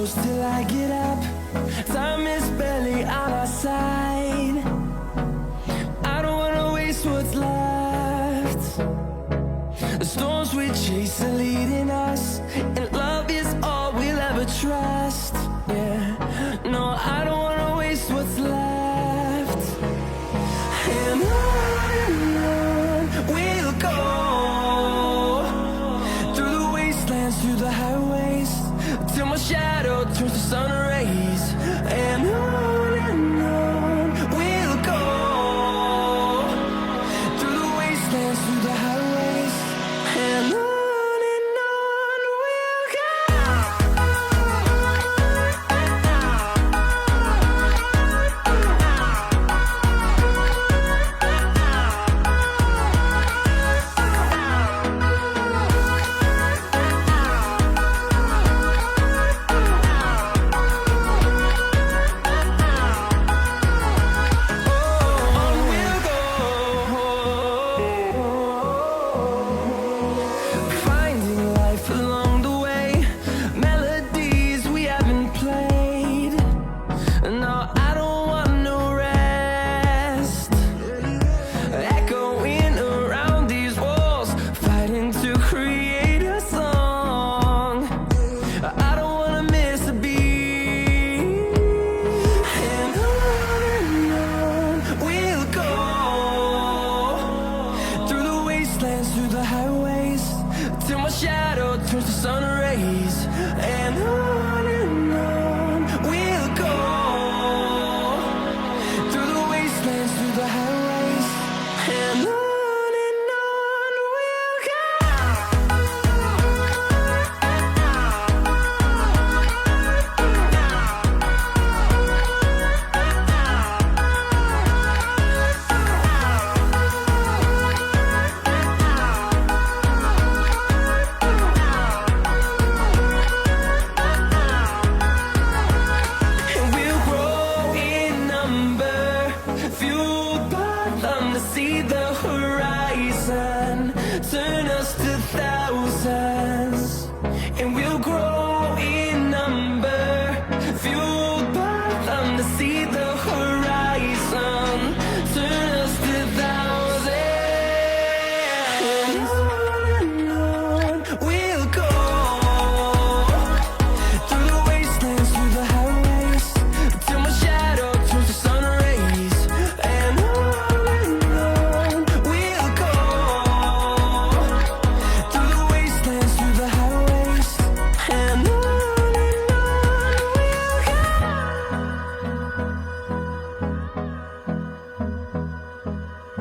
close till I get up. Time is barely on our side. I don't wanna waste what's left. The storms we chase are leading us, and love is all we'll ever trust. Yeah, no, I don't wanna waste what's left. And on we'll go, through the wastelands, through the highways, till my shadow turns to sun rays. And on we'll go, through the wastelands, through the highways, and on we'll go. Through the highways, till my shadow turns to sun rays. And on we'll go, through the wastelands, through the highways, and on we'll go. See the horizon, turn us to thousands, and we'll grow in number, fueled by them to see the